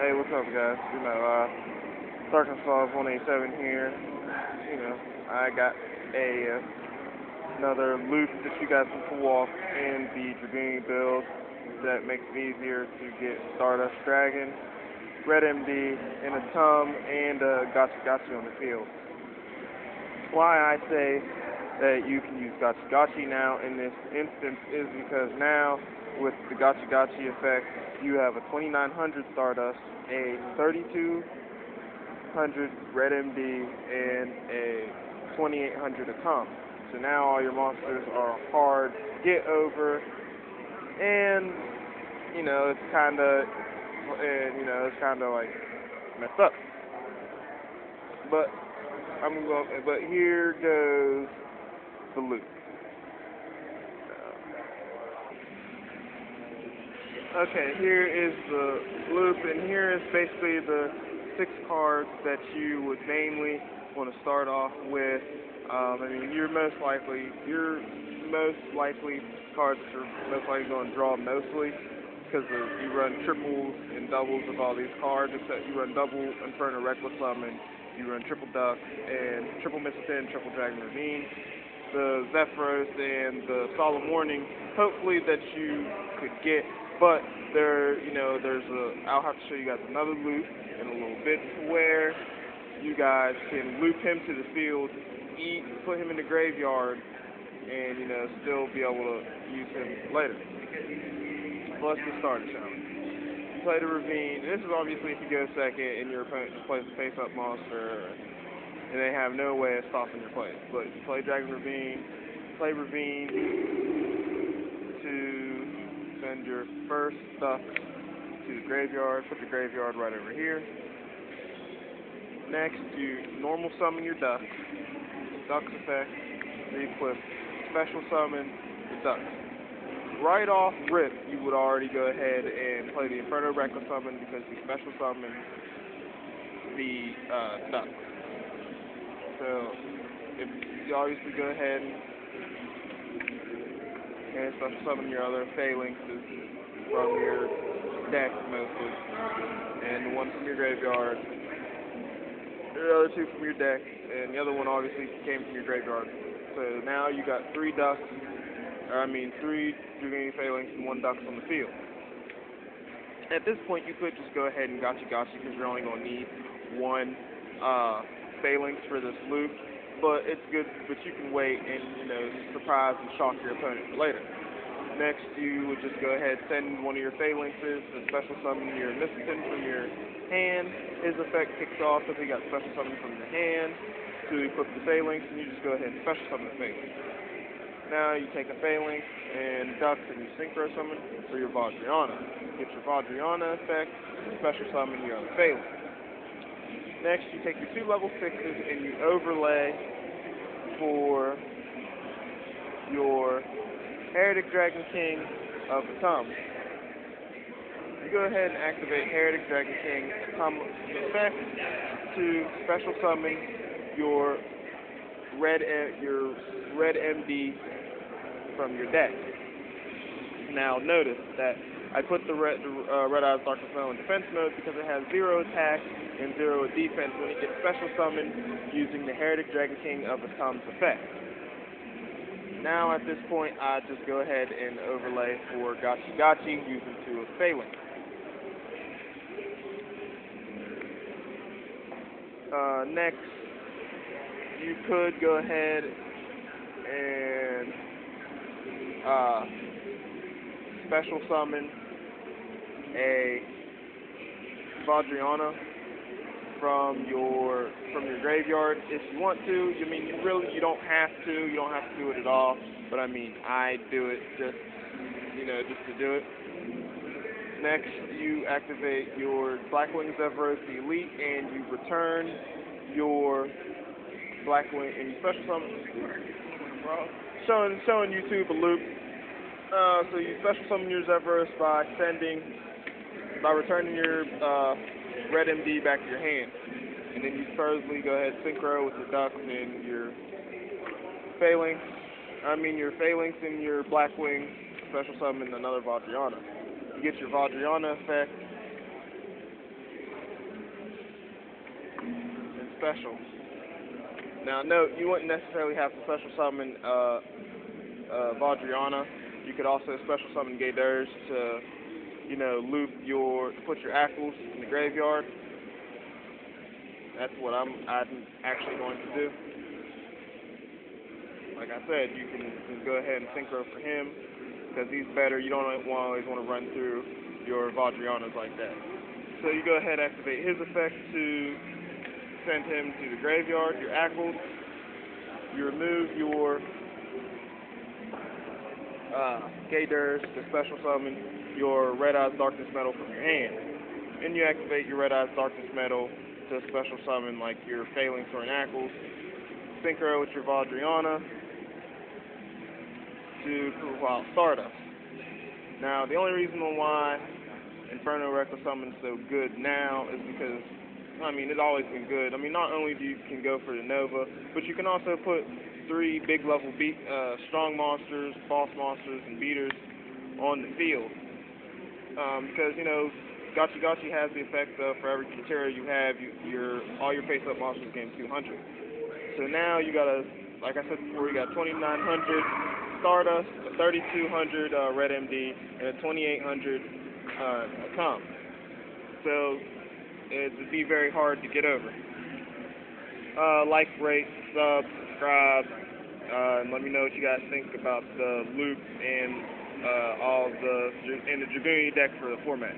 Hey, what's up, guys? Arkansas 187 here. I got another loop that you guys can pull off in the Dragoon build that makes it easier to get Stardust Dragon, Red MD, and a Tum, and a Gotcha Gotcha on the field. Why I say that you can use Gotcha Gotcha now in this instance is because now, with the Gotcha Gotcha effect, you have a 2900 Stardust, a 3200 Red MD, and a 2800 Atom. So now all your monsters are hard to get over, and it's kind of like messed up. But but here goes the loop. Okay, here is the loop, and here is basically the 6 cards that you would mainly want to start off with. Your most likely cards that you're most likely going to draw mostly, because you run triples and doubles of all these cards, except you run double Inferno Reckless Summon, you run triple Duck, and triple Missile 10, triple Dragon Ravine, the Zephyros, and the Solemn Warning, hopefully that you could get. But I'll have to show you guys another loop in a little bit where you guys can loop him to the field, put him in the graveyard, and still be able to use him later. So let's get started, shall we? You play the Ravine. This is obviously if you go second and your opponent just plays a face-up monster, and they have no way of stopping your plays. But you play Dragon Ravine, play Ravine to send your first Duck to the graveyard. Put the graveyard right over here. Next, you normal summon your Duck. Duck's effect, re-equip, special summon the Duck. Right off rip, you would already go ahead and play the Inferno Reckless Summon because you special summon the Duck. So, if you obviously go ahead and special summon your other phalanxes from your deck mostly, and the one from your graveyard, the other 2 from your deck, and the other one obviously came from your graveyard. So now you got 3 Ducks, 3 Dragoon Phalanx and 1 Ducks on the field. At this point, you could just go ahead and Gotcha Gotcha because you're only going to need 1 Phalanx for this loop, but it's good, but you can wait and, surprise and shock your opponent for later. Next, you would just go ahead, send one of your Phalanxes and special summon your Missile 10 from your hand. His effect kicks off because he got special summon from the hand to equip the Phalanx, and you just go ahead and special summon the Phalanx. Now you take a Phalanx and Ducks and you synchro summon for your Vajrayana. You get your Vajrayana effect, special summon your other Phalanx. Next, you take your 2 level 6s and you overlay for your Heretic Dragon King of Atom. You go ahead and activate Heretic Dragon King Atom effect to special summon your Red MD from your deck. Now notice that I put the Red Eyes Darkness Snow in defense mode because it has 0 attack and 0 defense when it gets special summoned using the Heretic Dragon King of Atom's effect. Now at this point, I just go ahead and overlay for Gotcha Gotcha using 2 of Phalanx. Next, you could go ahead and special summon a Vajrayana from your graveyard if you want to. You don't have to. You don't have to do it at all. But I do it just to do it. Next, you activate your Blackwing Zephyros the Elite, and you return your Blackwing and you special summon. Showing YouTube a loop. So you special summon your Zephyros by returning your Red MD back to your hand, and then you supposedly go ahead and synchro with your Ducks and your Phalanx. Your Phalanx and your Blackwing special summon another Vajrayana. You get your Vajrayana effect special. Now, note, you wouldn't necessarily have to special summon Vajriana. You could also special summon Gaydurs to, loop to put your Ackles in the graveyard. That's what I'm actually going to do. Like I said, you can just go ahead and Synchro for him, because he's better. You don't always want to run through your Vajrianas like that. So you go ahead and activate his effect to send him to the graveyard, your Ackles. You remove your Gaydurs to special summon your Red Eyes Darkness Metal from your hand. Then you activate your Red Eyes Darkness Metal to special summon like your Phalanx or an Ackles. Synchro with your Vajriana to prove out Stardust. Now, the only reason why Inferno Reckless Summon is so good now is because, it's always been good. Not only can go for the Nova, but you can also put 3 big level strong monsters, boss monsters, and beaters on the field. Because, Gachi Gachi has the effect of for every Kintera you have, all your face-up monsters gain 200. So now you got like I said before, you got 2,900 Stardust, a 3,200 Red MD, and a 2,800 Comp. So it would be very hard to get over. Like, rate, sub, subscribe, and let me know what you guys think about the loop and the Dragoon deck for the format.